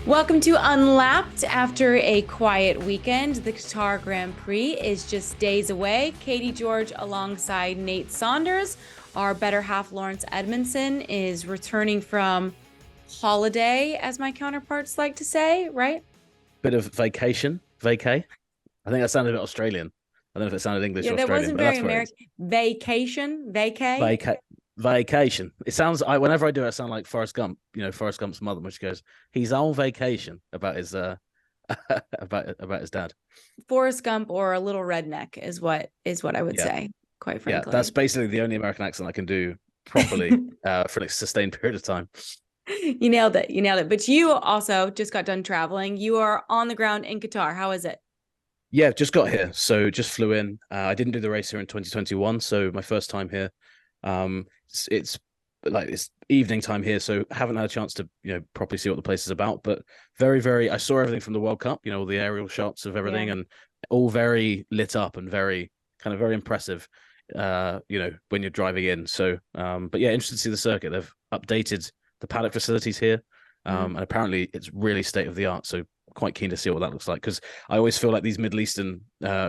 Welcome to Unlapped. After a quiet weekend, the Qatar Grand Prix is just days away. Katie George alongside Nate Saunders. Our better half, Lawrence Edmondson, is returning from holiday, as my counterparts like to say, right? Bit of vacation, vacay. I think that sounded a bit Australian. I don't know if it sounded English Yeah, or that Australian, wasn't but very that's what it is. American. Vacation, vacay. Vacation. It sounds. Whenever I do it, I sound like Forrest Gump. You know, Forrest Gump's mother, which goes, "He's on vacation," about his about his dad. Forrest Gump or a little redneck is what I would Yeah, say, quite yeah. That's frankly. basically the only American accent I can do properly for a sustained period of time. You nailed it. You nailed it. But you also just got done traveling. You are on the ground in Qatar. How is it? Yeah, just got here, so just flew in. I didn't do the race here in 2021, so my first time here. It's like it's evening time here, so haven't had a chance to properly see what the place is about. But very, very, I saw everything from the World Cup, all the aerial shots of everything, Yeah. and all very lit up and very kind of very impressive. When you're driving in. So, but yeah, interested to see the circuit. They've updated the paddock facilities here, Mm. and apparently it's really state of the art. So quite keen to see what that looks like because I always feel like these Middle Eastern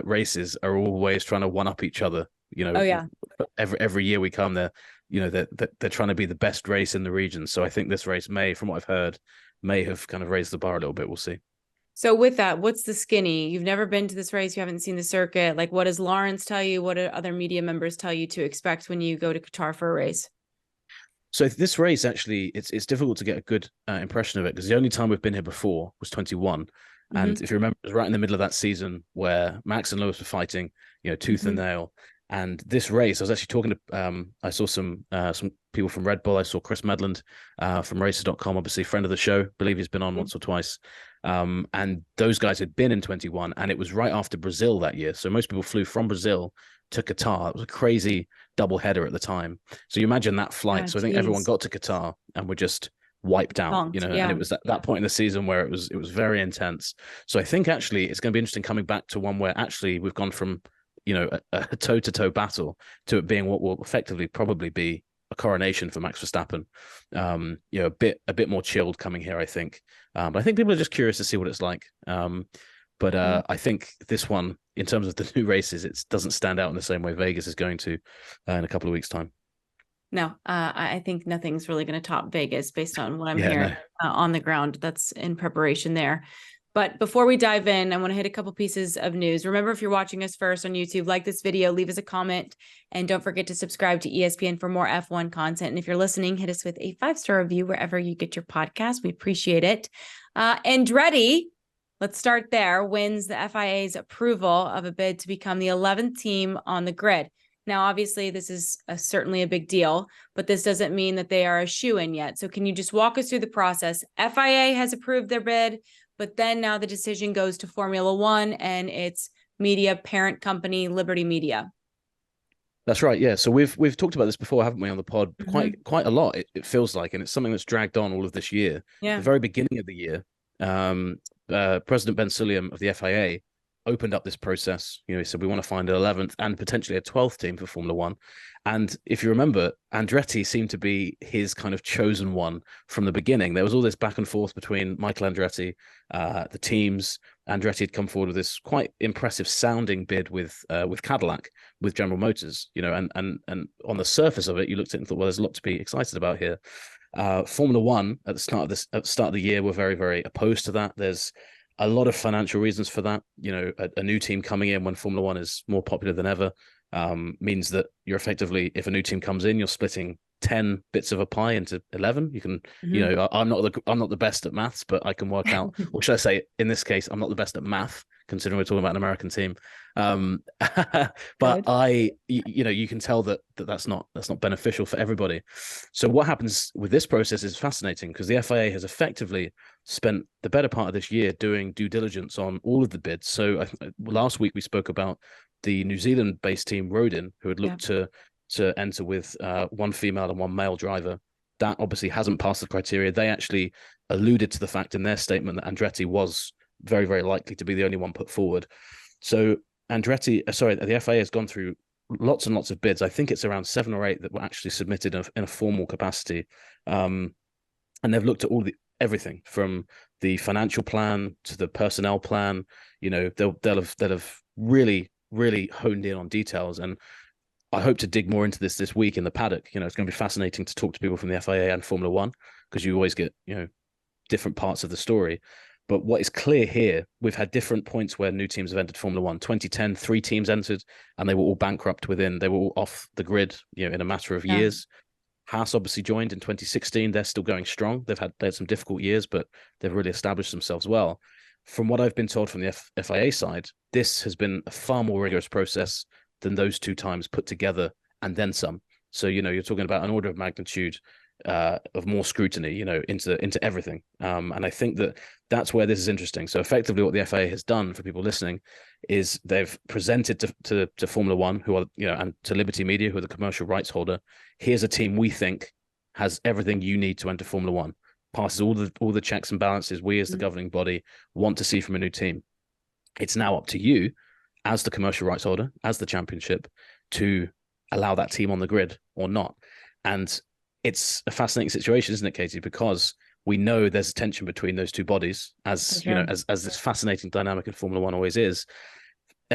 races are always trying to one up each other. Oh yeah. Every year we come there, they're trying to be the best race in the region. So I think this race may, from what I've heard, may have kind of raised the bar a little bit. We'll see. So with that, what's the skinny? You've never been to this race. You haven't seen the circuit. Like, what does Lawrence tell you? What do other media members tell you to expect when you go to Qatar for a race? So this race actually, it's difficult to get a good impression of it because the only time we've been here before was 21, and Mm-hmm. if you remember, it was right in the middle of that season where Max and Lewis were fighting, tooth and Mm-hmm. nail. And this race, I was actually talking to, I saw some people from Red Bull. I saw Chris Medland from Races.com, obviously friend of the show. Believe he's been on once or twice. And those guys had been in 21, and it was right after Brazil that year. So most people flew from Brazil to Qatar. It was a crazy double header at the time. So you imagine that flight. Oh, So I think everyone geez. got to Qatar and were just wiped out, Pumped. and Yeah. it was that point in the season where it was very intense. So I think actually it's going to be interesting coming back to one where actually we've gone from a toe-to-toe battle to it being what will effectively probably be a coronation for Max Verstappen. A bit more chilled coming here, I think. But I think people are just curious to see what it's like. But I think this one, in terms of the new races, it doesn't stand out in the same way Vegas is going to in a couple of weeks' time. No, I think nothing's really going to top Vegas based on what I'm Yeah, hearing no. on the ground. That's in preparation there. But before we dive in, I want to hit a couple pieces of news. Remember, if you're watching us first on YouTube, like this video, leave us a comment, and don't forget to subscribe to ESPN for more F1 content. And if you're listening, hit us with a 5-star review wherever you get your podcast. We appreciate it. Andretti, let's start there, wins the FIA's approval of a bid to become the 11th team on the grid. Now, obviously, this is certainly a big deal, but this doesn't mean that they are a shoo-in yet. So can you just walk us through the process? FIA has approved their bid, but then now the decision goes to Formula One and its media parent company, Liberty Media. That's right. Yeah. So we've talked about this before, haven't we, on the pod? Mm-hmm. Quite a lot. It feels like, and it's something that's dragged on all of this year. The Yeah. very beginning of the year, President Ben Sulayem of the FIA opened up this process. He said we want to find an 11th and potentially a 12th team for Formula One. And if you remember, Andretti seemed to be his kind of chosen one from the beginning. There was all this back and forth between Michael Andretti, the teams. Andretti had come forward with this quite impressive sounding bid with Cadillac, with General Motors. And on the surface of it, you looked at it and thought, well, there's a lot to be excited about here. Formula One at the start of the year were very, very opposed to that. There's a lot of financial reasons for that. A new team coming in when Formula One is more popular than ever means that you're effectively, if a new team comes in, you're splitting 10 bits of a pie into 11. You can, Mm-hmm. I'm not the best at maths, but I can work out, or should I say, in this case, I'm not the best at math, considering we're talking about an American team. But you can tell that's not beneficial for everybody. So what happens with this process is fascinating because the FIA has effectively spent the better part of this year doing due diligence on all of the bids. So last week we spoke about the New Zealand-based team Rodin, who had looked to enter with one female and one male driver. That obviously hasn't passed the criteria. They actually alluded to the fact in their statement that Andretti was very, very likely to be the only one put forward. So the FIA has gone through lots and lots of bids. I think it's around 7 or 8 that were actually submitted in a formal capacity. And they've looked at everything from the financial plan to the personnel plan. You know, they'll have really, really honed in on details. And I hope to dig more into this week in the paddock. You know, it's going to be fascinating to talk to people from the FIA and Formula One, because you always get, you know, different parts of the story. But what is clear here, we've had different points where new teams have entered Formula One. 2010, 3 teams entered, and they were all bankrupt they were all off the grid, you know, in a matter of years. Haas obviously joined in 2016. They're still going strong. They had some difficult years, but they've really established themselves well. From what I've been told from the FIA side, this has been a far more rigorous process than those 2 times put together and then some. So, you know, you're talking about an order of magnitude of more scrutiny, you know, into everything. And I think that's where this is interesting. So effectively what the FIA has done, for people listening, is they've presented to Formula One, who are, you know, and to Liberty Media, who are the commercial rights holder, here's a team we think has everything you need to enter Formula One, passes all the checks and balances we as the governing body want to see from a new team. It's now up to you as the commercial rights holder, as the championship, to allow that team on the grid or not. And it's a fascinating situation, isn't it, Katie? Because we know there's a tension between those 2 bodies, as you know, as this fascinating dynamic in Formula One always is.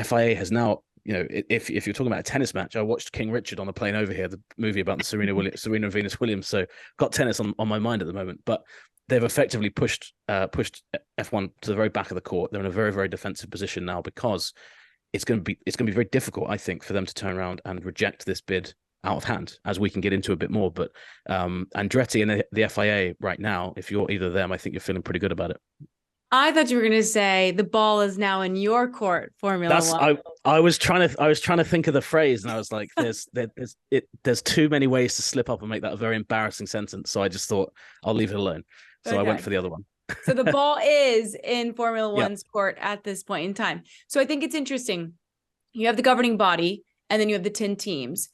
FIA has now, you know, if you're talking about a tennis match, I watched King Richard on the plane over here, the movie about the Serena and Venus Williams. So got tennis on my mind at the moment. But they've effectively pushed F1 to the very back of the court. They're in a very, very defensive position now, because it's going to be very difficult, I think, for them to turn around and reject this bid out of hand, as we can get into a bit more. But Andretti and the FIA right now, if you're either of them, I think you're feeling pretty good about it. I thought you were going to say the ball is now in your court, Formula One. I was trying to think of the phrase, and I was like, there's too many ways to slip up and make that a very embarrassing sentence. So I just thought I'll leave it alone. So I went for the other one. So the ball is in Formula One's court at this point in time. So I think it's interesting. You have the governing body, and then you have the 10 teams.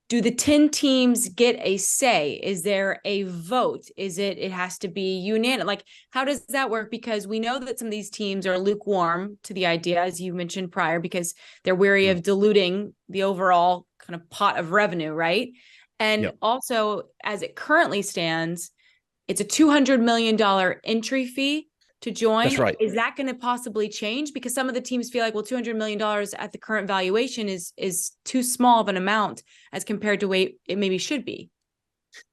Do the 10 teams get a say? Is there a vote? It has to be unanimous? Like, how does that work? Because we know that some of these teams are lukewarm to the idea, as you mentioned prior, because they're wary of diluting the overall kind of pot of revenue, right? And also, as it currently stands, it's a $200 million entry fee to join. That's right. Is that going to possibly change? Because some of the teams feel like, well, $200 million at the current valuation is too small of an amount as compared to what it maybe should be.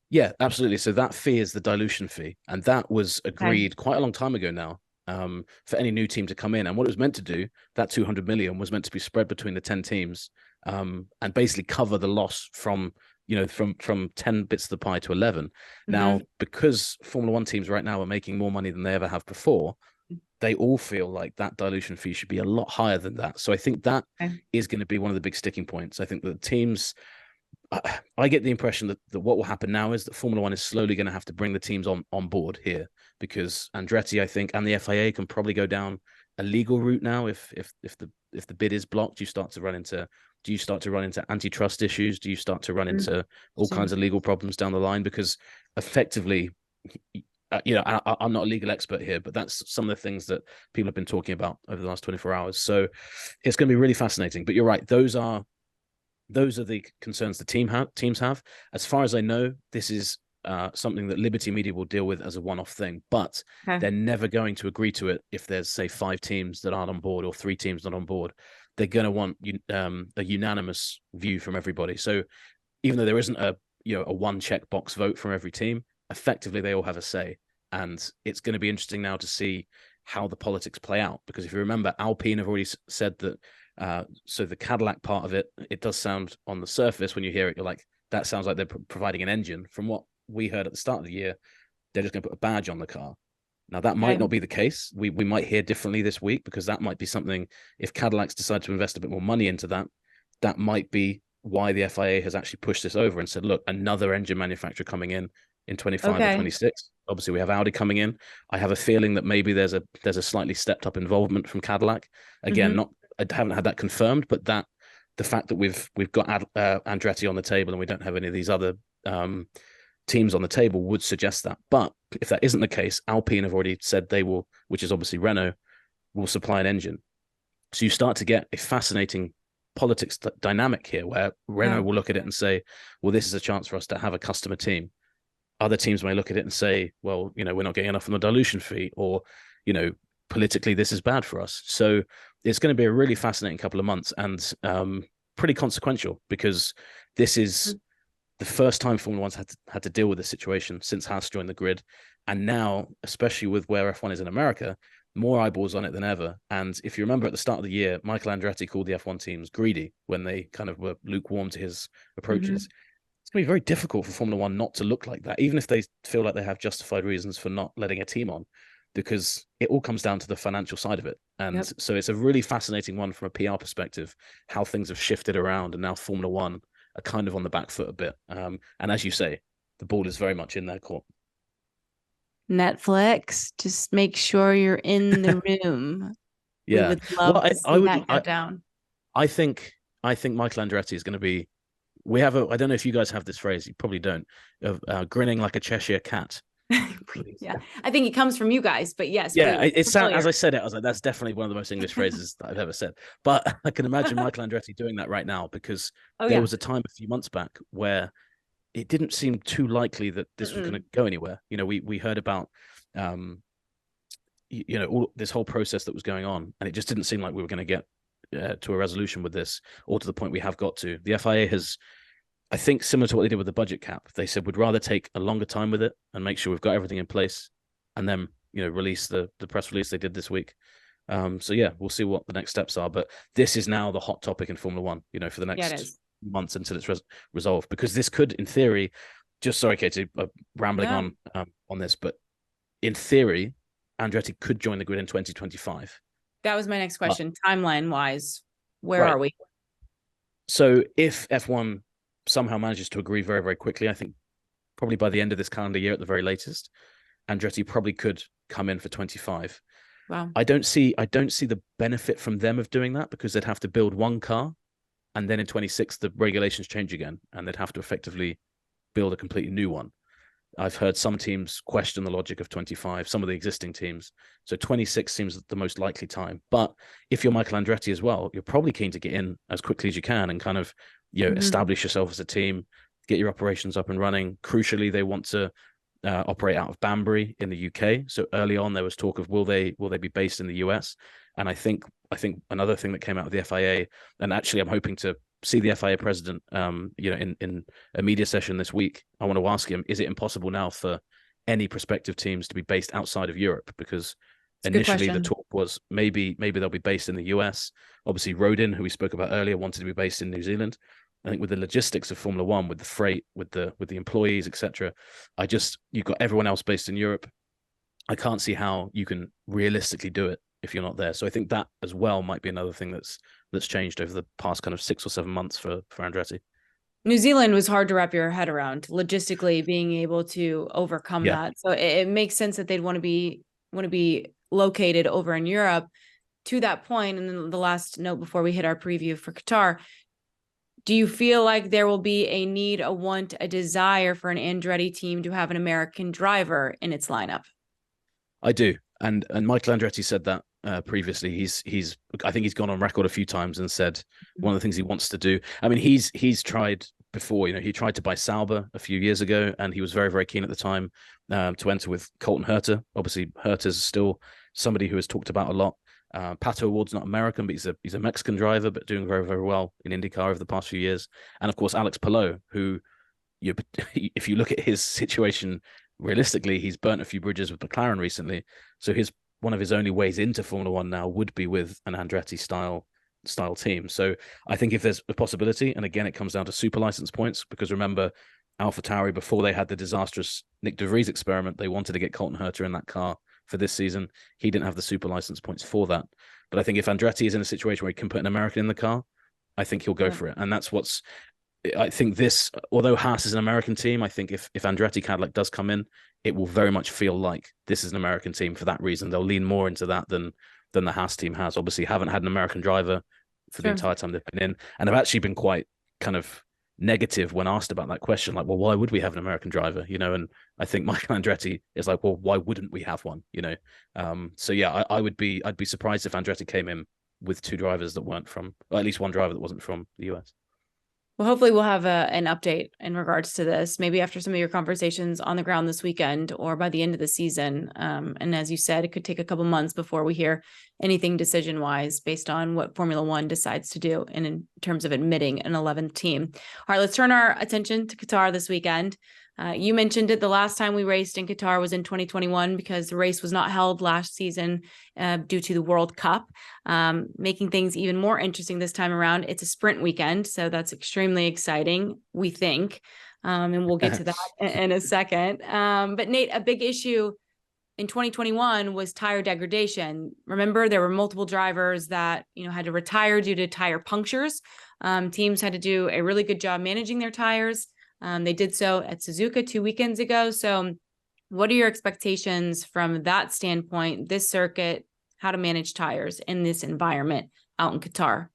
Yeah, absolutely. So that fee is the dilution fee. And that was agreed quite a long time ago now, for any new team to come in. And what it was meant to do, that 200 million was meant to be spread between the 10 teams, and basically cover the loss from 10 bits of the pie to 11. Now, because Formula One teams right now are making more money than they ever have before, they all feel like that dilution fee should be a lot higher than that. So I think that is going to be one of the big sticking points. I think that the teams, I get the impression that what will happen now is that Formula One is slowly going to have to bring the teams on board here, because Andretti, I think, and the FIA can probably go down a legal route now. If the bid is blocked, do you start to run into antitrust issues? Do you start to run into all kinds of legal problems down the line? Because effectively, I'm not a legal expert here, but that's some of the things that people have been talking about over the last 24 hours. So it's going to be really fascinating. But you're right; those are the concerns the teams have. As far as I know, this is something that Liberty Media will deal with as a one-off thing, but they're never going to agree to it if there's, say, 5 teams that aren't on board or 3 teams not on board. They're going to want a unanimous view from everybody. So even though there isn't a one check box vote from every team, effectively they all have a say. And it's going to be interesting now to see how the politics play out. Because if you remember, Alpine have already said that, so the Cadillac part of it does sound on the surface, when you hear it, you're like, that sounds like they're providing an engine. From what we heard at the start of the year, they're just going to put a badge on the car. Now, that might not be the case. We might hear differently this week, because that might be something, if Cadillacs decide to invest a bit more money into that, that might be why the FIA has actually pushed this over and said, look, another engine manufacturer coming in 25 or 26. Obviously, we have Audi coming in. I have a feeling that maybe there's a slightly stepped up involvement from Cadillac. Again, I haven't had that confirmed, but that the fact that we've got Andretti on the table and we don't have any of these other teams on the table would suggest that. But if that isn't the case, Alpine have already said they will, which is obviously Renault, will supply an engine. So you start to get a fascinating politics dynamic here, where Renault will look at it and say, well, this is a chance for us to have a customer team. other teams may look at it and say, well, we're not getting enough from the dilution fee, or, politically, this is bad for us. So it's going to be a really fascinating couple of months, and pretty consequential, because this is the first time Formula One's had to deal with this situation since Haas joined the grid. And now, especially with where F1 is in America, more eyeballs on it than ever. And if you remember at the start of the year, Michael Andretti called the F1 teams greedy when they kind of were lukewarm to his approaches. It's going to be very difficult for Formula One not to look like that, even if they feel like they have justified reasons for not letting a team on, because it all comes down to the financial side of it. And so it's a really fascinating one from a PR perspective, how things have shifted around, and now Formula One are kind of on the back foot a bit. And as you say, the ball is very much in their court. Netflix, just make sure you're in the room. Yeah, we would love to see that go down. I think Michael Andretti is going to be. We have I don't know if you guys have this phrase. You probably don't. Of grinning like a Cheshire cat. Yeah, I think it comes from you guys, but yes. Yeah, it sounds, as I said it, I was like, that's definitely one of the most English phrases that I've ever said. But I can imagine Michael Andretti doing that right now, because there was a time a few months back where it didn't seem too likely that this was going to go anywhere. We heard about all this whole process that was going on, and it just didn't seem like we were going to get to a resolution with this, or to the point we have got to. The FIA has, I think, similar to what they did with the budget cap, they said we'd rather take a longer time with it and make sure we've got everything in place, and then release the press release they did this week. So yeah, we'll see what the next steps are. But this is now the hot topic in Formula One, for the next months until it's resolved, because this could, in theory, just sorry, Katie, rambling on this, but in theory, Andretti could join the grid in 2025. That was my next question. Timeline wise, where are we? So if F1 somehow manages to agree very, very quickly, I think probably by the end of this calendar year at the very latest, Andretti probably could come in for 25. Wow. I don't see the benefit from them of doing that, because they'd have to build one car, and then in 26 the regulations change again, and they'd have to effectively build a completely new one. I've heard some teams question the logic of 25, some of the existing teams. So 26 seems the most likely time. But if you're Michael Andretti as well, you're probably keen to get in as quickly as you can and kind of establish yourself as a team, get your operations up and running. Crucially, they want to operate out of Banbury in the UK. So early on, there was talk of will they be based in the US? And I think another thing that came out of the FIA, and actually I'm hoping to see the FIA president, in a media session this week. I want to ask him, is it impossible now for any prospective teams to be based outside of Europe? Because initially the talk was maybe they'll be based in the US. Obviously, Rodin, who we spoke about earlier, wanted to be based in New Zealand. I think with the logistics of Formula One, with the freight, with the employees, etc., you've got everyone else based in Europe. I can't see how you can realistically do it if you're not there. So I think that as well might be another thing that's changed over the past kind of 6 or 7 months for Andretti. New Zealand was hard to wrap your head around logistically, being able to overcome that. So it makes sense that they'd want to be located over in Europe. To that point, and then the last note before we hit our preview for Qatar, do you feel like there will be a need, a want, a desire for an Andretti team to have an American driver in its lineup? I do. And Michael Andretti said that previously. I think he's gone on record a few times and said one of the things he wants to do. I mean, he's tried before. He tried to buy Sauber a few years ago, and he was very, very keen at the time to enter with Colton Herta. Obviously, Herta is still somebody who is talked about a lot. Pato Award's not American, but he's a Mexican driver, but doing very, very well in IndyCar over the past few years. And of course, Alex Palou, who if you look at his situation realistically, he's burnt a few bridges with McLaren recently. So one of his only ways into Formula One now would be with an Andretti style team. So I think if there's a possibility, and again, it comes down to super license points, because remember, AlphaTauri, before they had the disastrous Nick De Vries experiment, they wanted to get Colton Herta in that car for this season. He didn't have the super license points for that. But I think if Andretti is in a situation where he can put an American in the car, I think he'll go for it. And that's I think although Haas is an American team, I think if Andretti Cadillac does come in, it will very much feel like this is an American team for that reason. They'll lean more into that than the Haas team has. Obviously, haven't had an American driver for the entire time they've been in, and have actually been quite kind of negative when asked about that question, like, well, why would we have an American driver? And I think Michael Andretti is like, well, why wouldn't we have one? So yeah, I'd be surprised if Andretti came in with two drivers that weren't from, or at least one driver that wasn't from the US. Well, hopefully we'll have an update in regards to this, maybe after some of your conversations on the ground this weekend or by the end of the season. And as you said, it could take a couple months before we hear anything decision-wise based on what Formula One decides to do in terms of admitting an 11th team. All right, let's turn our attention to Qatar this weekend. You mentioned it. The last time we raced in Qatar was in 2021 because the race was not held last season due to the World Cup, making things even more interesting this time around. It's a sprint weekend, so that's extremely exciting, we think. And we'll get to that in a second. But Nate, a big issue in 2021 was tire degradation. Remember, there were multiple drivers that had to retire due to tire punctures. Teams had to do a really good job managing their tires. They did so at Suzuka 2 weekends ago. So what are your expectations from that standpoint, this circuit, how to manage tires in this environment out in Qatar?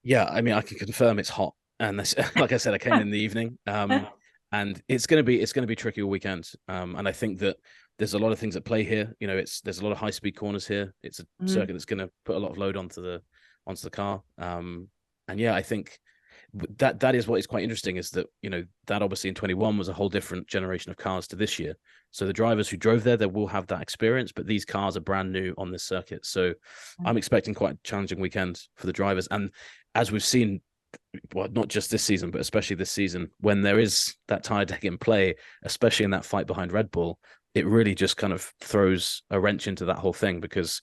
Yeah, I mean, I can confirm it's hot. And this, like I said, I came in the evening. And it's going to be tricky all weekend. And I think that there's a lot of things at play here. There's a lot of high speed corners here. It's a circuit that's going to put a lot of load onto the car. And yeah, I think that is what is quite interesting is that, that obviously in 21 was a whole different generation of cars to this year. So the drivers who drove there, they will have that experience, but these cars are brand new on this circuit. So I'm expecting quite a challenging weekend for the drivers. And as we've seen, well, not just this season, but especially this season, when there is that tire deck in play, especially in that fight behind Red Bull, it really just kind of throws a wrench into that whole thing because,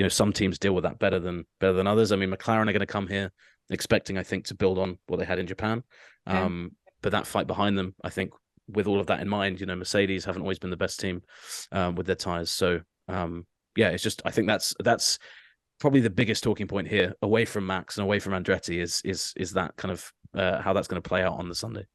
some teams deal with that better than others. I mean, McLaren are going to come here expecting, I think, to build on what they had in Japan. But that fight behind them, I think, with all of that in mind, Mercedes haven't always been the best team with their tires. So, yeah, it's just, I think that's probably the biggest talking point here, away from Max and away from Andretti, is that kind of how that's going to play out on the Sunday.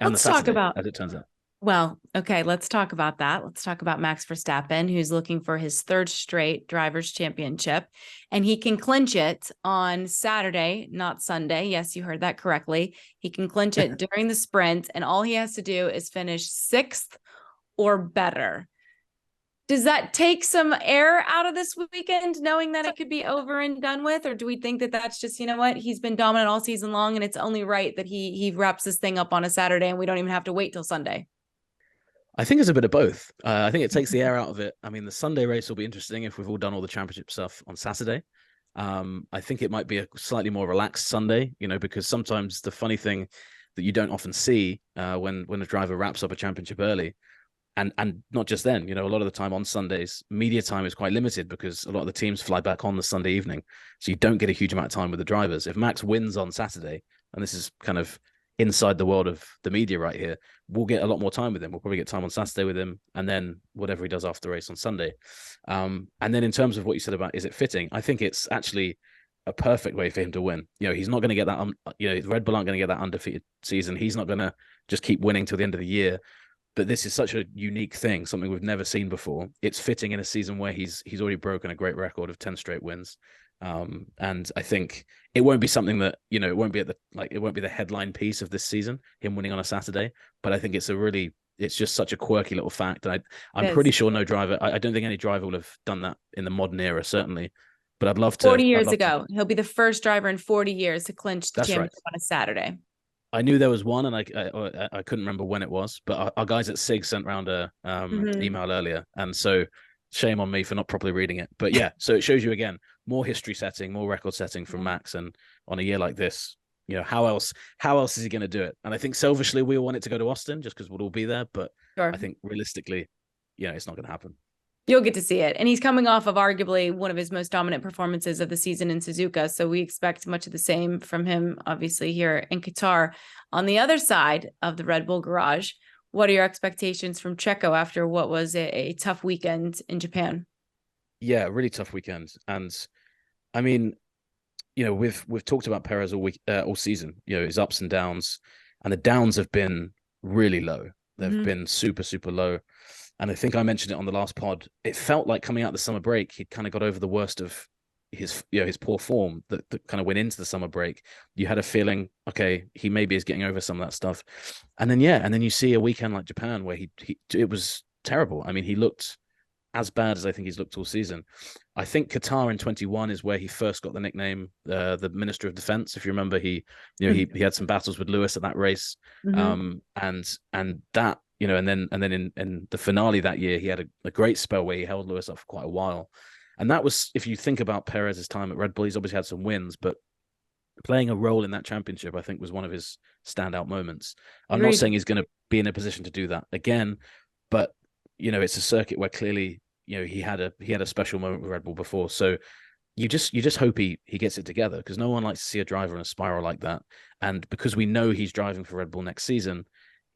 And Let's the Saturday, talk about, as it turns out. well, okay, let's talk about that. Let's talk about Max Verstappen, who's looking for his third straight drivers' championship, and he can clinch it on Saturday, not Sunday. Yes, you heard that correctly. He can clinch it during the sprint, and all he has to do is finish 6th or better. Does that take some air out of this weekend, knowing that it could be over and done with? Or do we think that that's just, he's been dominant all season long and it's only right that he wraps this thing up on a Saturday and we don't even have to wait till Sunday? I think it's a bit of both. I think it takes the air out of it. I mean, the Sunday race will be interesting if we've all done all the championship stuff on Saturday. I think it might be a slightly more relaxed Sunday, because sometimes the funny thing that you don't often see when a driver wraps up a championship early, and not just then, a lot of the time on Sundays, media time is quite limited because a lot of the teams fly back on the Sunday evening. So you don't get a huge amount of time with the drivers. If Max wins on Saturday, and this is kind of inside the world of the media right here, we'll get a lot more time with him. We'll probably get time on Saturday with him, and then whatever he does after the race on Sunday. And then in terms of what you said about, is it fitting? I think it's actually a perfect way for him to win. He's not going to get that, Red Bull aren't going to get that undefeated season. He's not going to just keep winning till the end of the year. But this is such a unique thing, something we've never seen before. It's fitting in a season where he's already broken a great record of 10 straight wins. And I think it won't be something that, it won't be it won't be the headline piece of this season, him winning on a Saturday. But I think it's just such a quirky little fact. And I'm pretty sure no driver, I don't think any driver will have done that in the modern era, certainly. But I'd love to. 40 years ago, he'll be the first driver in 40 years to clinch the championship on a Saturday. I knew there was one, and I couldn't remember when it was, but our guys at SIG sent around a email earlier, and so shame on me for not properly reading it. But yeah, so it shows you again more history setting, more record setting from Max, and on a year like this, how else is he going to do it? And I think selfishly we all want it to go to Austin just because we'll all be there, but sure. I think realistically, it's not going to happen. You'll get to see it. And he's coming off of arguably one of his most dominant performances of the season in Suzuka. So we expect much of the same from him, obviously, here in Qatar. On the other side of the Red Bull garage, what are your expectations from Checo after what was a tough weekend in Japan? Yeah, really tough weekend. And I mean, we've talked about Perez all season, his ups and downs, and the downs have been really low. They've been super, super low. And I think I mentioned it on the last pod. It felt like coming out of the summer break, he'd kind of got over the worst of his poor form that kind of went into the summer break. You had a feeling, okay, he maybe is getting over some of that stuff. And then you see a weekend like Japan where it was terrible. I mean, he looked as bad as I think he's looked all season. I think Qatar in 21 is where he first got the nickname, the Minister of Defense. If you remember, he had some battles with Lewis at that race, and that, and then in the finale that year, he had a great spell where he held Lewis up for quite a while, and that was, if you think about Perez's time at Red Bull, he's obviously had some wins, but playing a role in that championship, I think, was one of his standout moments. I'm not saying he's going to be in a position to do that again, but it's a circuit where clearly, he had a special moment with Red Bull before. So you just hope he gets it together, because no one likes to see a driver in a spiral like that. And because we know he's driving for Red Bull next season,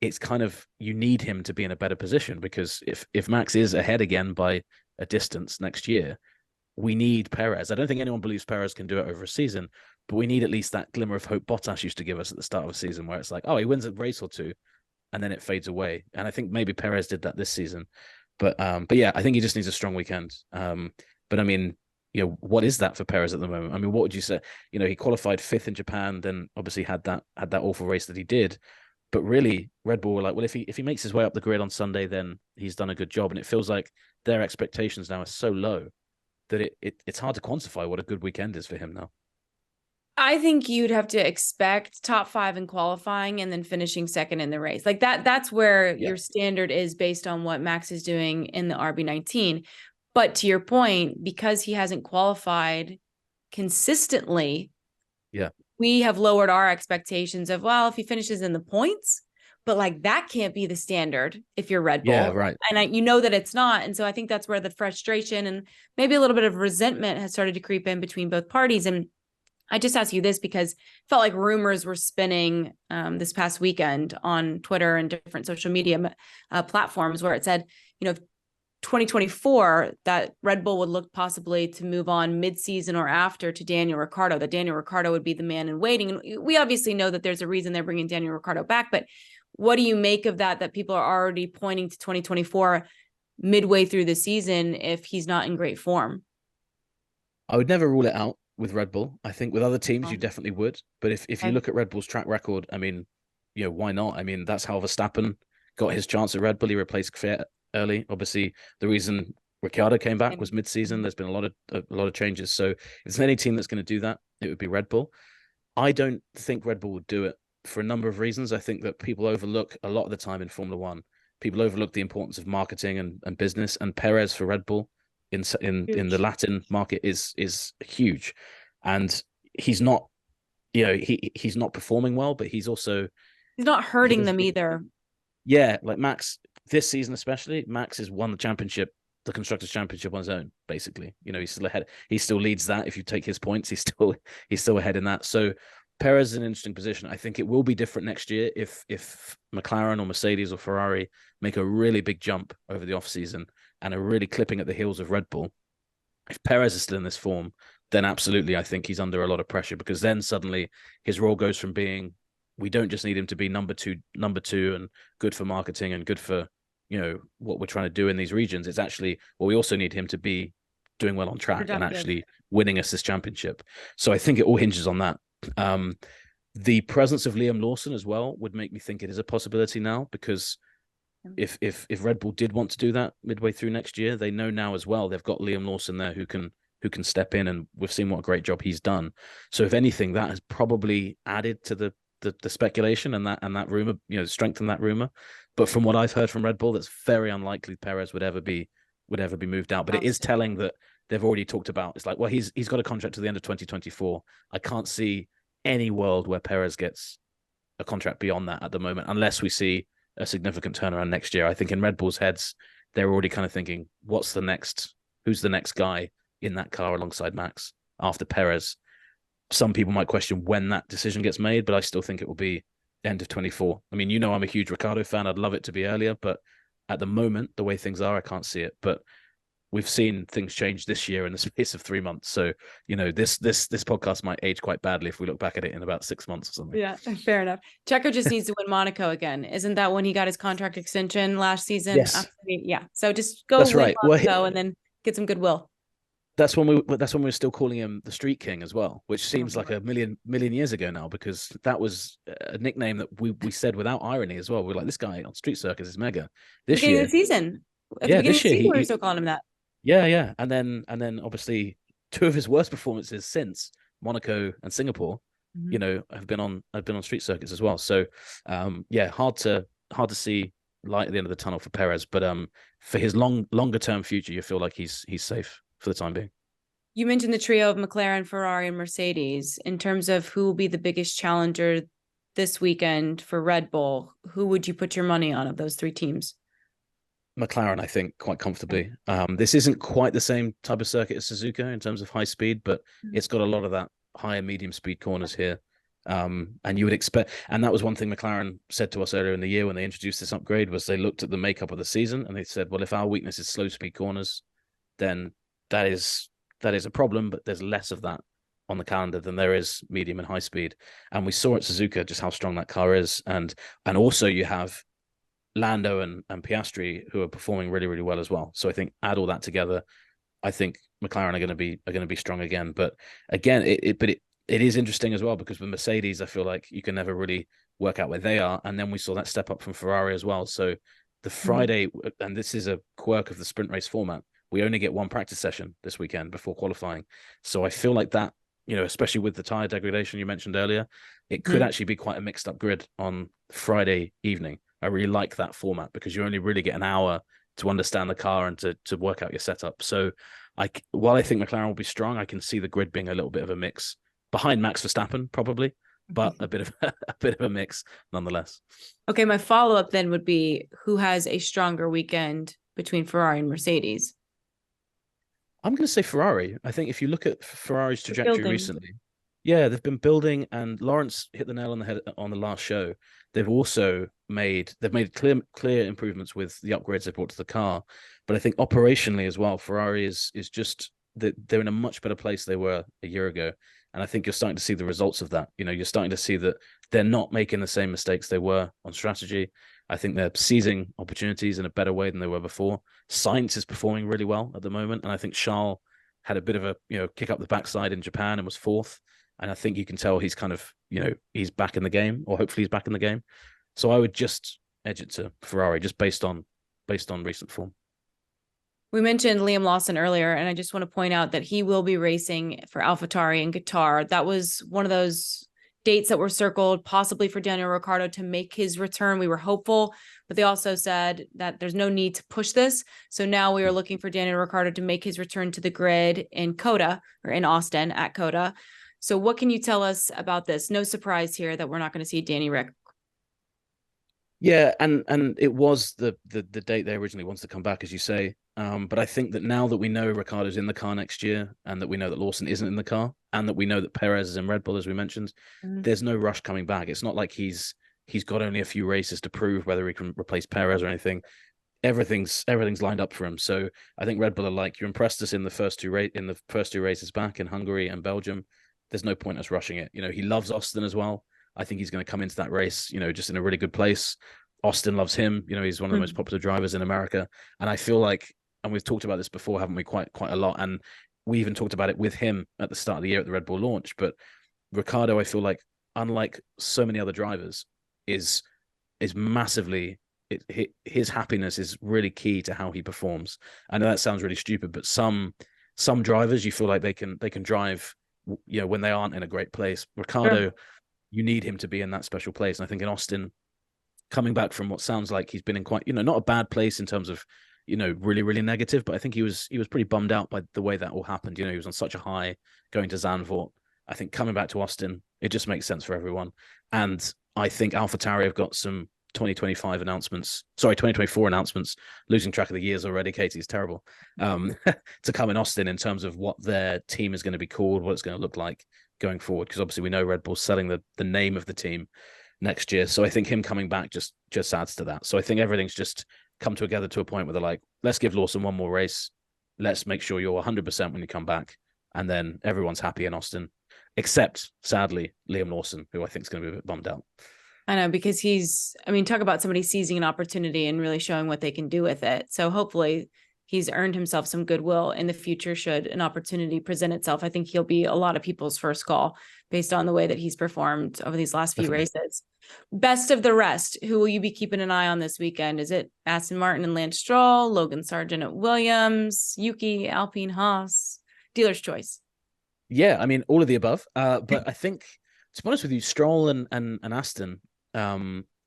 it's kind of, you need him to be in a better position, because if Max is ahead again by a distance next year, we need Perez. I don't think anyone believes Perez can do it over a season, but we need at least that glimmer of hope Bottas used to give us at the start of a season, where it's like, oh, he wins a race or two, and then it fades away. And I think maybe Perez did that this season. But yeah, I think he just needs a strong weekend. But I mean, what is that for Perez at the moment? I mean, what would you say? He qualified 5th in Japan, then obviously had that awful race that he did. But really, Red Bull were like, well, if he makes his way up the grid on Sunday, then he's done a good job. And it feels like their expectations now are so low that it's hard to quantify what a good weekend is for him now. I think you'd have to expect top 5 in qualifying and then finishing second in the race. Like that's where your standard is based on what Max is doing in the RB19. But to your point, because he hasn't qualified consistently, we have lowered our expectations of, well, if he finishes in the points, but like that can't be the standard if you're Red Bull. Yeah, right. And that it's not. And so I think that's where the frustration and maybe a little bit of resentment has started to creep in between both parties. And I just ask you this because it felt like rumors were spinning this past weekend on Twitter and different social media platforms, where it said, 2024, that Red Bull would look possibly to move on mid-season or after to Daniel Ricciardo, that Daniel Ricciardo would be the man in waiting. And we obviously know that there's a reason they're bringing Daniel Ricciardo back, but what do you make of that people are already pointing to 2024 midway through the season if he's not in great form? I would never rule it out with Red Bull. I think with other teams, you definitely would. But if you look at Red Bull's track record, I mean, why not? I mean, that's how Verstappen got his chance at Red Bull. He replaced Kvyat early. Obviously, the reason Ricciardo came back was mid-season. There's been a lot of changes. So if there's any team that's going to do that, it would be Red Bull. I don't think Red Bull would do it for a number of reasons. I think that people overlook a lot of the time in Formula One. People overlook the importance of marketing and business. And Perez for Red Bull in the Latin market is huge, and he's not, he's not performing well, but he's not hurting them either. Yeah, like Max this season especially, Max has won the Constructors Championship on his own, basically. He's still ahead. He still leads that. If you take his points, he's still ahead in that. So Perez is in an interesting position. I think it will be different next year if McLaren or Mercedes or Ferrari make a really big jump over the offseason and are really clipping at the heels of Red Bull. If Perez is still in this form, then absolutely, I think he's under a lot of pressure, because then suddenly his role goes from being, we don't just need him to be number two and good for marketing and good for, what we're trying to do in these regions. It's actually, well, we also need him to be doing well on track and actually winning us this championship. So I think it all hinges on that. The presence of Liam Lawson as well would make me think it is a possibility now, because if Red Bull did want to do that midway through next year, they know now as well they've got Liam Lawson there who can step in, and we've seen what a great job he's done. So if anything, that has probably added to the speculation and that rumor, strengthened that rumor. But from what I've heard from Red Bull, that's very unlikely Perez would ever be moved out. But it is telling that they've already talked about, it's like, well, he's got a contract to the end of 2024. I can't see any world where Perez gets a contract beyond that at the moment, unless we see a significant turnaround next year. I think in Red Bull's heads, they're already kind of thinking, who's the next guy in that car alongside Max after Perez? Some people might question when that decision gets made, but I still think it will be end of 24. I mean, I'm a huge Ricciardo fan. I'd love it to be earlier, but at the moment, the way things are, I can't see it. But we've seen things change this year in the space of 3 months. So, this podcast might age quite badly if we look back at it in about 6 months or something. Yeah, fair enough. Checo just needs to win Monaco again. Isn't that when he got his contract extension last season? Yes. Yeah. So just go That's win right. Monaco and then get some goodwill. That's when we were still calling him the Street King as well, which seems like a million years ago now, because that was a nickname that we said without irony as well. We're like, this guy on street circuits is mega. This year, the season. At the Yeah, beginning of this the year season, we were still calling him that. yeah. And then obviously two of his worst performances since Monaco and Singapore, Mhm. have been on street circuits as well. So yeah, hard to see light at the end of the tunnel for Perez, but for his longer term future, you feel like he's safe for the time being. You mentioned the trio of McLaren, Ferrari, and Mercedes. In terms of who will be the biggest challenger this weekend for Red Bull, who would you put your money on of those three teams? McLaren, I think, quite comfortably. This isn't quite the same type of circuit as Suzuka in terms of high speed, but it's got a lot of that higher medium speed corners here. And you would expect, and that was one thing McLaren said to us earlier in the year when they introduced this upgrade, was they looked at the makeup of the season and they said, well, if our weakness is slow speed corners, then that is a problem, but there's less of that on the calendar than there is medium and high speed. And we saw at Suzuka just how strong that car is. And also you have Lando and Piastri who are performing really, really well as well. So I think add all that together, I think McLaren are going to be strong again. But again, it is interesting as well because with Mercedes, I feel like you can never really work out where they are. And then we saw that step up from Ferrari as well. So the Friday, and this is a quirk of the sprint race format, we only get one practice session this weekend before qualifying. So I feel like that, especially with the tire degradation you mentioned earlier, it could actually be quite a mixed up grid on Friday evening. I really like that format because you only really get an hour to understand the car and to work out your setup. So while I think McLaren will be strong, I can see the grid being a little bit of a mix behind Max Verstappen, probably, but a bit of a mix nonetheless. Okay, my follow-up then would be who has a stronger weekend between Ferrari and Mercedes? I'm going to say Ferrari. I think if you look at Ferrari's trajectory recently, yeah, they've been building, and Lawrence hit the nail on the head on the last show. They've made clear improvements with the upgrades they brought to the car, but I think operationally as well, Ferrari is just that they're in a much better place they were a year ago, and I think you're starting to see the results of that. You're starting to see that they're not making the same mistakes they were on strategy. I think they're seizing opportunities in a better way than they were before. Sainz is performing really well at the moment, and I think Charles had a bit of a kick up the backside in Japan and was fourth. And I think you can tell he's kind of, he's back in the game, or hopefully he's back in the game. So I would just edge it to Ferrari just based on recent form. We mentioned Liam Lawson earlier, and I just want to point out that he will be racing for AlphaTauri in Qatar. That was one of those dates that were circled possibly for Daniel Ricciardo to make his return. We were hopeful, but they also said that there's no need to push this. So now we are looking for Daniel Ricciardo to make his return to the grid in COTA, or in Austin at COTA. So what can you tell us about this? No surprise here that we're not going to see Danny Rick. Yeah, and it was the date they originally wanted to come back, as you say. But I think that now that we know Ricciardo's in the car next year, and that we know that Lawson isn't in the car, and that we know that Perez is in Red Bull, as we mentioned, there's no rush coming back. It's not like he's got only a few races to prove whether he can replace Perez or anything. Everything's lined up for him. So I think Red Bull are like, you impressed us in the first two races back in Hungary and Belgium. There's no point us rushing it. He loves Austin as well. I think he's going to come into that race, just in a really good place. Austin loves him. He's one of the most popular drivers in America. And I feel like, and we've talked about this before, haven't we, quite a lot. And we even talked about it with him at the start of the year at the Red Bull launch. But Ricciardo, I feel like, unlike so many other drivers, is massively, his happiness is really key to how he performs. I know that sounds really stupid, but some drivers, you feel like they can drive, when they aren't in a great place. Ricciardo, you need him to be in that special place. And I think in Austin, coming back from what sounds like he's been in quite, not a bad place in terms of, really, really negative, but I think he was pretty bummed out by the way that all happened. He was on such a high going to Zandvoort. I think coming back to Austin, it just makes sense for everyone. And I think AlphaTauri have got some 2024 announcements, losing track of the years already. Katie, is terrible. To come in Austin in terms of what their team is going to be called, what it's going to look like going forward. Because obviously we know Red Bull's selling the name of the team next year. So I think him coming back just adds to that. So I think everything's just come together to a point where they're like, let's give Lawson one more race. Let's make sure you're 100% when you come back. And then everyone's happy in Austin, except sadly, Liam Lawson, who I think is going to be a bit bummed out. I know, because talk about somebody seizing an opportunity and really showing what they can do with it. So hopefully he's earned himself some goodwill in the future should an opportunity present itself. I think he'll be a lot of people's first call based on the way that he's performed over these last few races. Best of the rest, who will you be keeping an eye on this weekend? Is it Aston Martin and Lance Stroll, Logan Sargent at Williams, Yuki, Alpine, Haas? Dealer's choice. Yeah, I mean, all of the above. But I think, to be honest with you, Stroll and Aston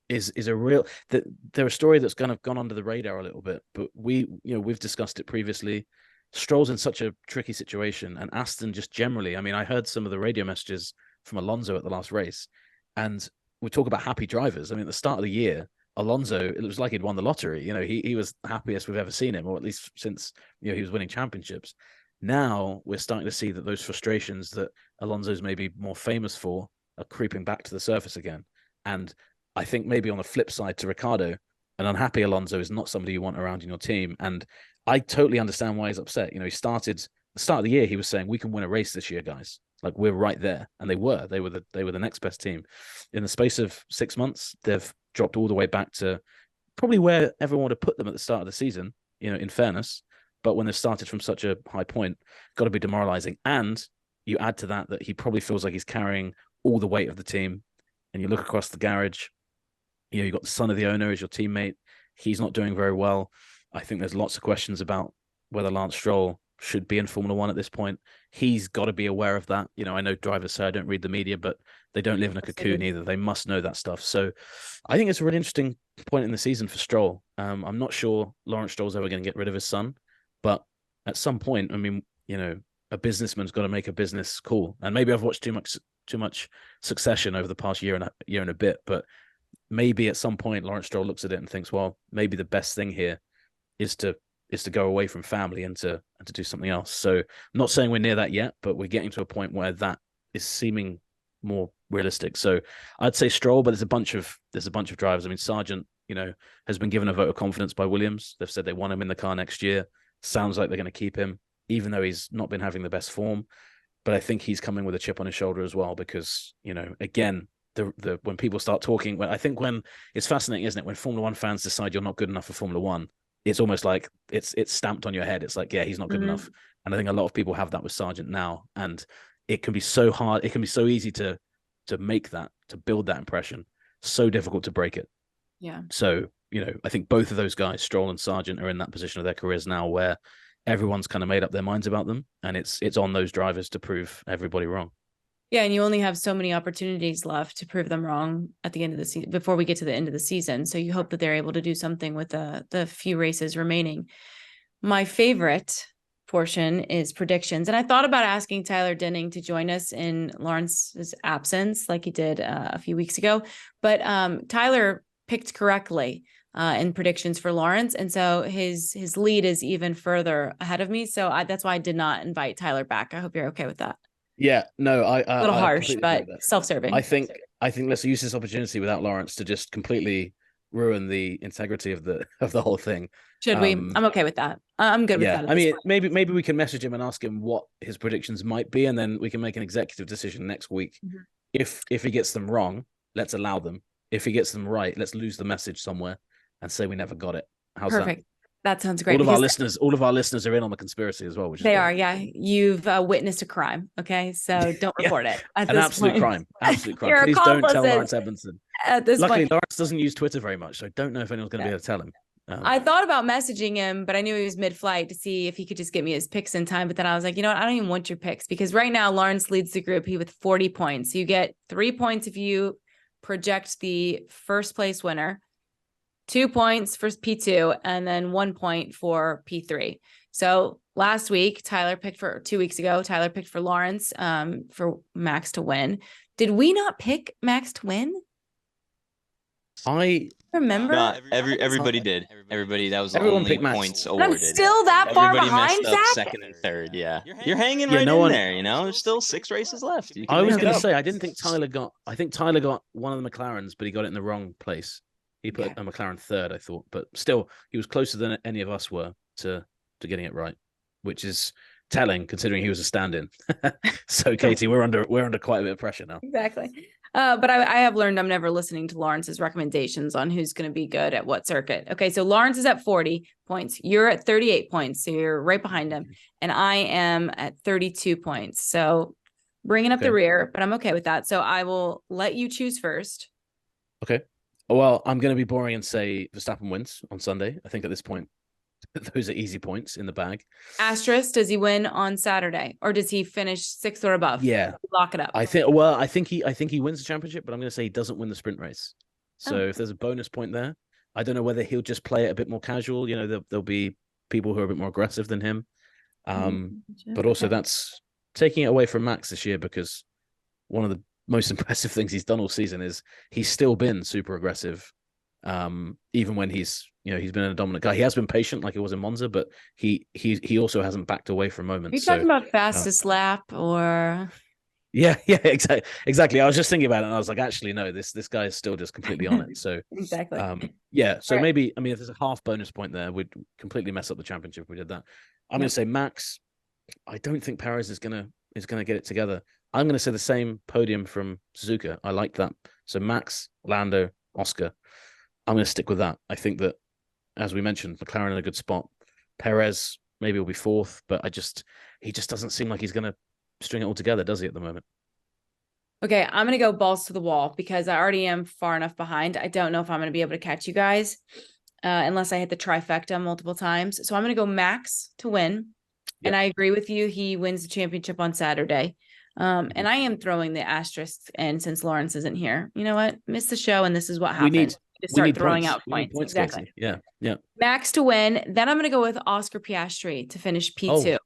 is a real. They're a story that's kind of gone under the radar a little bit. But we've discussed it previously. Stroll's in such a tricky situation, and Aston just generally. I mean, I heard some of the radio messages from Alonso at the last race, and we talk about happy drivers. I mean, at the start of the year, Alonso, it was like he'd won the lottery. He was the happiest we've ever seen him, or at least since he was winning championships. Now we're starting to see that those frustrations that Alonso's maybe more famous for are creeping back to the surface again. And I think maybe on the flip side to Ricciardo, an unhappy Alonso is not somebody you want around in your team. And I totally understand why he's upset. He started the start of the year, he was saying, we can win a race this year, guys. Like, we're right there. And they were the next best team. In the space of 6 months, they've dropped all the way back to probably where everyone would have put them at the start of the season, in fairness. But when they've started from such a high point, got to be demoralizing. And you add to that he probably feels like he's carrying all the weight of the team. And you look across the garage, you've got the son of the owner as your teammate. He's not doing very well. I think there's lots of questions about whether Lance Stroll should be in Formula One at this point. He's got to be aware of that. I know drivers say I don't read the media, but they don't live in a cocoon either. They must know that stuff. So I think it's a really interesting point in the season for Stroll. I'm not sure Lawrence Stroll's ever going to get rid of his son, but at some point, I mean, a businessman's got to make a business call. And maybe I've watched too much Succession over the past year and a bit, but maybe at some point Lawrence Stroll looks at it and thinks, well, maybe the best thing here is to go away from family and to do something else. So I'm not saying we're near that yet, but we're getting to a point where that is seeming more realistic. So I'd say Stroll, but there's a bunch of drivers. I mean, Sargent, has been given a vote of confidence by Williams. They've said they want him in the car next year. Sounds like they're going to keep him, even though he's not been having the best form. But I think he's coming with a chip on his shoulder as well, because, again, the when people start talking, I think when it's fascinating, isn't it? When Formula One fans decide you're not good enough for Formula One, it's almost like it's stamped on your head. It's like, yeah, he's not good enough. And I think a lot of people have that with Sargent now. And it can be so hard. It can be so easy to make that, to build that impression. So difficult to break it. Yeah. So, I think both of those guys, Stroll and Sargent, are in that position of their careers now where everyone's kind of made up their minds about them. And it's on those drivers to prove everybody wrong. Yeah, and you only have so many opportunities left to prove them wrong at the end of the season, before we get to the end of the season. So you hope that they're able to do something with the few races remaining. My favorite portion is predictions. And I thought about asking Tyler Denning to join us in Lawrence's absence, like he did a few weeks ago. But Tyler picked correctly in predictions for Lawrence. And so his lead is even further ahead of me. So that's why I did not invite Tyler back. I hope you're okay with that. Yeah, no, a little harsh, but self-serving. I think let's use this opportunity without Lawrence to just completely ruin the integrity of the whole thing. Should we? I'm okay with that. I'm good with that. I mean, maybe we can message him and ask him what his predictions might be, and then we can make an executive decision next week. Mm-hmm. If he gets them wrong, let's allow them. If he gets them right, let's lose the message somewhere and say we never got it. How's Perfect. That sounds great. All of our listeners are in on the conspiracy as well. Which is they are, yeah. You've witnessed a crime, okay? So don't report it. An absolute crime. Absolute crime. Please don't tell Lawrence Edmondson. Luckily, Lawrence doesn't use Twitter very much, so I don't know if anyone's going to be able to tell him. I thought about messaging him, but I knew he was mid-flight to see if he could just get me his picks in time. But then I was like, I don't even want your picks, because right now Lawrence leads the group with 40 points. You get 3 points if you project the first place winner, 2 points for P2, and then 1 point for P3. So last week, 2 weeks ago, Tyler picked for Lawrence for Max to win. Did we not pick Max to win? I remember. No, everybody did. Everybody, that was the everyone only picked points Max. awarded. I'm still that far behind, messed up Zach? second and third, yeah. You're hanging right in there, There's still 6 races left. I was going to say, I didn't think Tyler got... I think Tyler got one of the McLarens, but he got it in the wrong place. He put a McLaren third, I thought. But still, he was closer than any of us were to getting it right, which is telling, considering he was a stand-in. So, Katie, we're under quite a bit of pressure now. Exactly. But I have learned I'm never listening to Lawrence's recommendations on who's going to be good at what circuit. Okay, so Lawrence is at 40 points. You're at 38 points, so you're right behind him. And I am at 32 points. So bringing up the rear, but I'm okay with that. So I will let you choose first. Okay. Well, I'm going to be boring and say Verstappen wins on Sunday. I think at this point, those are easy points in the bag. Asterisk, does he win on Saturday, or does he finish 6th or above? Yeah. Lock it up. I think he wins the championship, but I'm going to say he doesn't win the sprint race. So if there's a bonus point there, I don't know whether he'll just play it a bit more casual. You know, there'll be people who are a bit more aggressive than him. But also that's taking it away from Max this year, because one of the most impressive things he's done all season is he's still been super aggressive. Even when he's been a dominant guy. He has been patient like he was in Monza, but he also hasn't backed away for a moment. Are you talking about fastest lap or? Yeah, exactly. I was just thinking about it, and I was like, actually, no, this guy is still just completely on it. So exactly. So maybe, I mean, if there's a half bonus point there, we'd completely mess up the championship if we did that. I'm going to say Max. I don't think Perez is gonna get it together. I'm going to say the same podium from Suzuka. I like that. So Max, Lando, Oscar. I'm going to stick with that. I think that, as we mentioned, McLaren in a good spot. Perez maybe will be 4th, but he just doesn't seem like he's going to string it all together, does he, at the moment? Okay, I'm going to go balls to the wall because I already am far enough behind. I don't know if I'm going to be able to catch you guys unless I hit the trifecta multiple times. So I'm going to go Max to win. Yep. And I agree with you. He wins the championship on Saturday. And I am throwing the asterisk in since Lawrence isn't here. You know what? Missed the show, and this is what happened. To start throwing out points. Exactly. Yeah. Max to win. Then I'm going to go with Oscar Piastri to finish P2.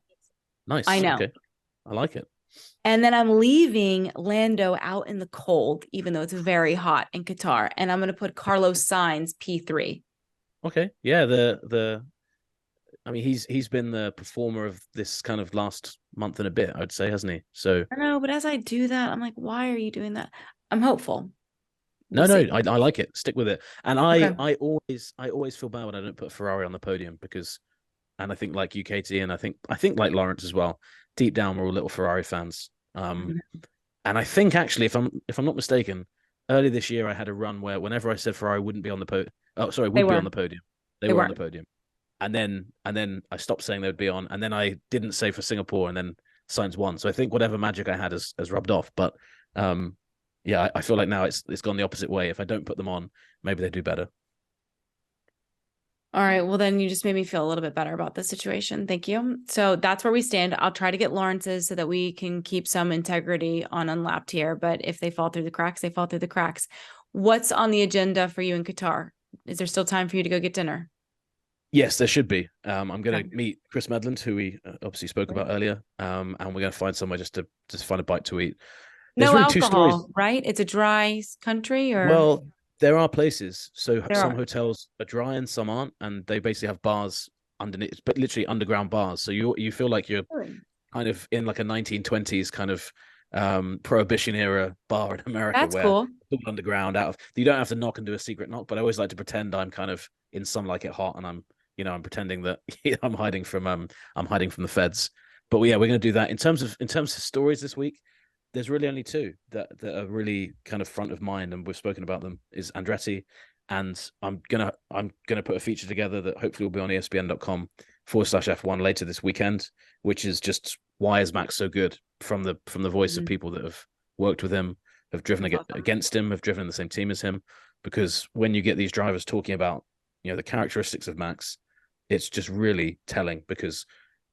Nice. I know. Okay. I like it. And then I'm leaving Lando out in the cold, even though it's very hot in Qatar. And I'm going to put Carlos Sainz P3. Okay. Yeah. I mean, he's been the performer of this kind of last month and a bit, I would say, hasn't he? So I know, but as I do that, I'm like, why are you doing that? I'm hopeful. I like it. Stick with it. And I always feel bad when I don't put Ferrari on the podium and I think like you, Katie, and I think like Lawrence as well. Deep down, we're all little Ferrari fans. And I think actually, if I'm not mistaken, early this year I had a run where whenever I said Ferrari wouldn't be on the podium, be on the podium, they were on the podium. And then I stopped saying they would be on, and then I didn't say for Singapore, and then Sainz won. So I think whatever magic I had has rubbed off. But I feel like now it's gone the opposite way. If I don't put them on, maybe they do better. All right. Well, then you just made me feel a little bit better about the situation. Thank you. So that's where we stand. I'll try to get Lawrence's so that we can keep some integrity on Unlapped here. But if they fall through the cracks, they fall through the cracks. What's on the agenda for you in Qatar? Is there still time for you to go get dinner? Yes, there should be. I'm going to meet Chris Medland, who we obviously spoke about earlier, and we're going to find somewhere just to find a bite to eat. There's no alcohol, right? It's a dry country, or well, there are places. So some hotels are dry and some aren't, and they basically have bars underneath, but literally underground bars. So you feel like you're kind of in like a 1920s kind of prohibition era bar in America. That's where cool. It's all underground. You don't have to knock and do a secret knock, but I always like to pretend I'm kind of in some like it hot, and I'm pretending that I'm hiding from the feds. But we're going to do that. In terms of stories this week, there's really only two that are really kind of front of mind, and we've spoken about them, is Andretti, and I'm gonna put a feature together that hopefully will be on ESPN.com/F1 later this weekend, which is just why is Max so good, from the voice of people that have worked with him, have driven against him, have driven in the same team as him. Because when you get these drivers talking about the characteristics of Max, it's just really telling, because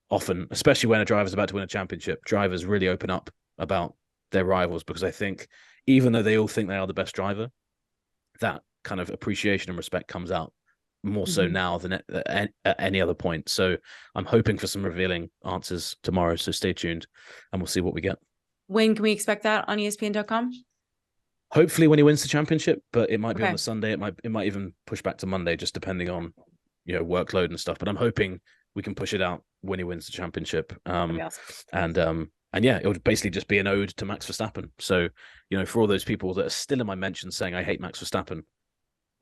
often, especially when a driver's about to win a championship, drivers really open up about their rivals, because I think even though they all think they are the best driver, that kind of appreciation and respect comes out more so now than at any other point. So I'm hoping for some revealing answers tomorrow. So stay tuned and we'll see what we get. When can we expect that on ESPN.com? Hopefully when he wins the championship, but it might be on the Sunday. It might even push back to Monday, just depending on workload and stuff. But I'm hoping we can push it out when he wins the championship. Awesome. And yeah, it would basically just be an ode to Max Verstappen. So, for all those people that are still in my mentions saying I hate Max Verstappen,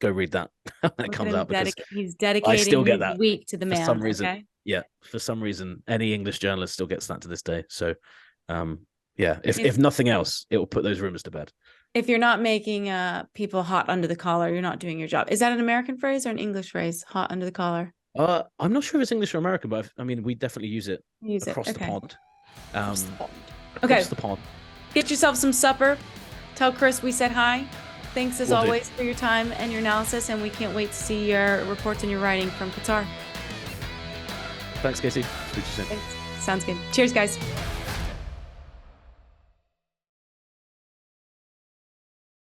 go read that when it comes out, because he's dedicating I still get that week to the man. For some reason, for some reason, any English journalist still gets that to this day. So, if nothing else, it will put those rumors to bed. If you're not making people hot under the collar, you're not doing your job. Is that an American phrase or an English phrase? Hot under the collar. I'm not sure if it's English or American, but I mean, we definitely use it across the Okay. pond. Across the pond. Across Okay. the pond. Get yourself some supper. Tell Chris we said hi. Thanks as Will do. always for your time and your analysis, and we can't wait to see your reports and your writing from Qatar. Thanks, Casey. Speak to you soon. Thanks. Sounds good. Cheers, guys.